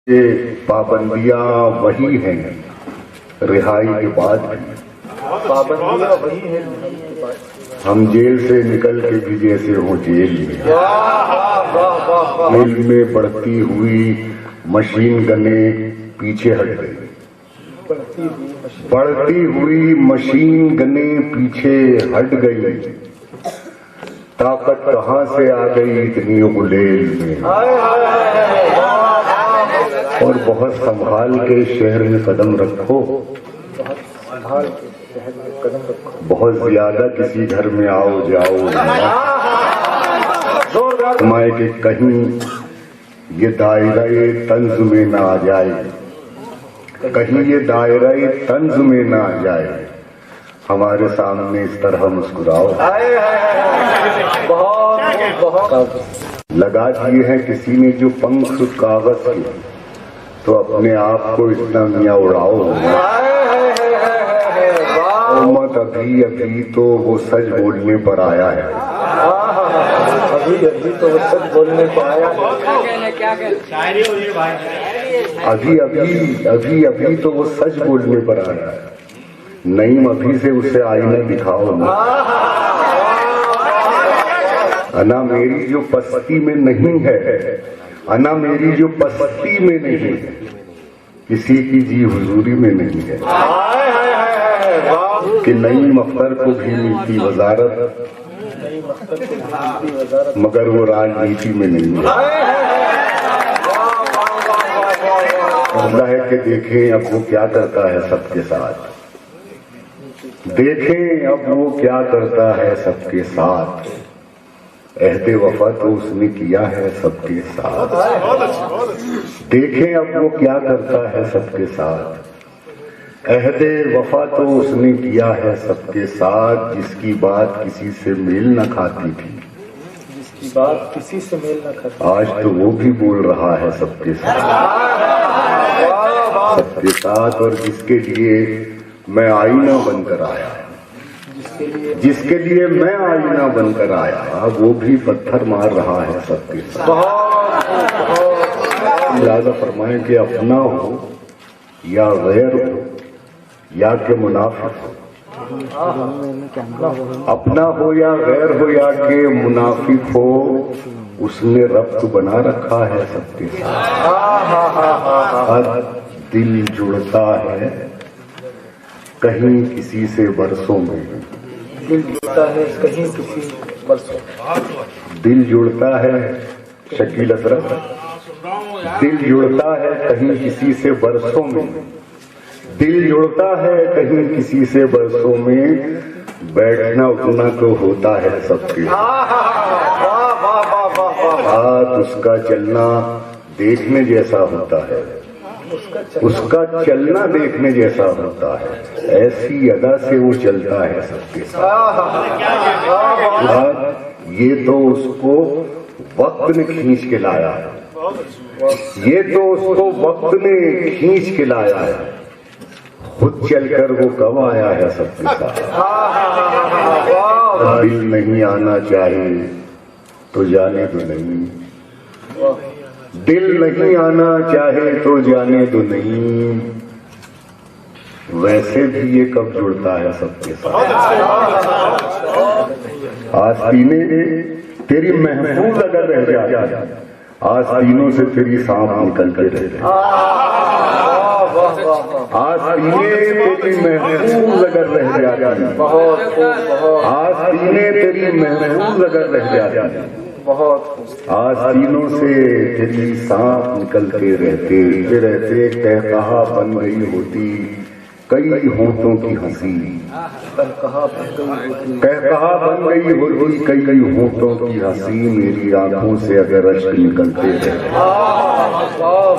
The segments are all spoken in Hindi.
ये पाबंदियां वही हैं रिहाई के बाद भी। पाबंदियां वही है। हम जेल से निकल के भी जैसे हो जेल में। जेल में बढ़ती हुई मशीन गनें पीछे हट गई। बढ़ती हुई मशीन गनें पीछे हट गई। ताकत कहाँ से आ गई इतनी गुलेल में। और बहुत संभाल के शहर में कदम रखो। बहुत ज्यादा किसी घर में आओ जाओ माए के कहीं ये दायरा तंज में ना आ जाए। कहीं ये दायरा तंज में ना आ जाए। हमारे सामने इस तरह मुस्कुराओ। लगा दिए हैं किसी ने जो पंख कागज के, तो अपने आप को इतना मियाँ उड़ाओ मत। अभी अभी तो वो सच बोलने पर आया है। अभी अभी तो वो सच बोलने पर आया है। अभी तो वो सच बोलने पर आया है। नहीं अभी से उसे आईना दिखाओ ना। अना मेरी जो पस्ती में नहीं है, अना मेरी जो पस्ती में नहीं है, किसी की जी हुजूरी में नहीं है। कि नईम अख्तर को भी मिलती वजारत, मगर वो राजनीति में नहीं है। अल्लाह है कि देखें अब वो क्या करता है सबके साथ। देखें अब वो क्या करता है सबके साथ। अहदे वफा तो उसने किया है सबके साथ। देखें अब वो क्या करता है सबके साथ। अहदे वफा तो उसने किया है सबके साथ। जिसकी बात किसी से मेल न खाती थी, जिसकी बात किसी से मेल न खाती, आज तो वो भी बोल रहा है सबके साथ। सबके साथ। और जिसके लिए मैं आईना बनकर आया, जिसके लिए मैं आईना बनकर आया, वो भी पत्थर मार रहा है सबके साथ। लिहाजा फरमाए कि अपना हो या गैर हो या के मुनाफिक हो, अपना हो या गैर हो या के मुनाफिक हो, उसने रब्त बना रखा है सबके साथ। दिल जुड़ता है कहीं किसी से बरसों में। दिल जुड़ता है कहीं किसी बरसों। दिल जुड़ता है शकील हजरत, दिल जुड़ता है कहीं किसी से बरसों में। दिल जुड़ता है कहीं किसी से बरसों में। बैठना उठना तो होता है सबके साथ। उसका चलना देखने जैसा होता है, उसका चलना देखने जैसा होता है। ऐसी अदा से वो चलता है सबके साथ। ये तो उसको वक्त ने खींच के लाया है। ये तो उसको वक्त ने खींच के लाया है। खुद चलकर वो कब आया है सबके साथ। दिल नहीं आना चाहे तो जाने तो नहीं। दिल नहीं आना चाहे तो जाने तो नहीं। वैसे भी ये कब जुड़ता है सबके साथ। आस्तीने तेरी महफूज अगर रह जाए, आस्तीनों से तेरी सांप निकलते रह जाए। आस्तीने तेरी महफूज अगर रह जाती, आस्तीने तेरी महफूज अगर रह जाती, आस्तीनों से तेरी सांप निकलते रहते कहकहा बन गई होती कई होंठों की हंसी। कहकहा बन गई होती कई होंठों की हंसी। मेरी आंखों से अगर अश्क निकलते रहते,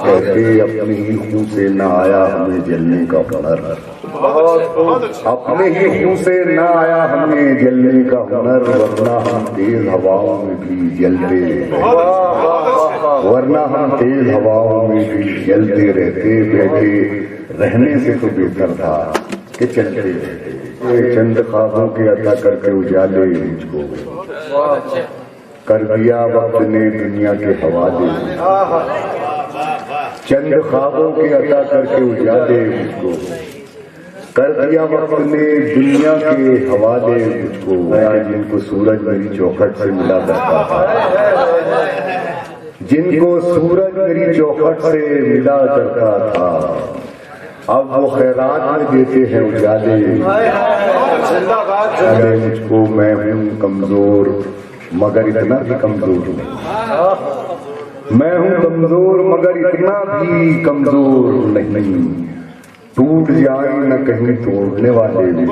कहते अपने ही मुंह से न आया हमें जलने का हुनर। अपने ही मुंह से न आया हमें जलने का हुनर। वरना हम तेज हवाओं में भी जलते रहते, वरना हम तेज हवाओं में भी जलते रहते। बैठे रहने से तो बेहतर था कि चलते रहते। चंद ख्वाबों के अता करके उजाले मुझको कर दिया वक्त ने दुनिया के हवाले। चंद ख्वाबों के अता करके उजाले मुझको, कर दिया वक्त ने दुनिया के हवाले मुझको। जिनको सूरज मेरी चौखट से मिला करता था, जिनको सूरज मेरी चौखट से मिला करता था, अब वो खैरात में देते हैं उजाले। अरे मुझको मैं हूँ कमजोर मगर इतना भी कमजोर हूँ, मैं हूँ कमजोर मगर इतना भी कमजोर नहीं। टूट जाए न कहीं तोड़ने वाले भी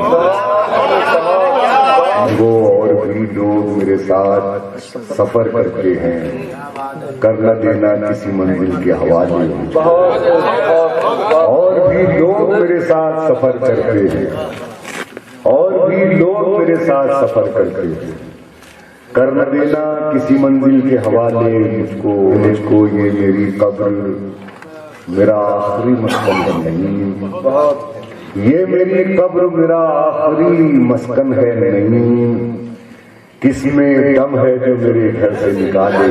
वो, और भी लोग मेरे साथ सफर करते हैं, कर न देना किसी मंजिल के हवाले। और भी लोग मेरे साथ सफर करते हैं, और भी लोग मेरे साथ सफर करते हैं, कर न देना किसी मंजिल के हवाले मुझको। मुझको ये मेरी कब्र मेरा आखिरी मस्कन नहीं, ये मेरी कब्र मेरा आखिरी मस्कन है नहीं। किसमें दम है जो मेरे घर से निकाले,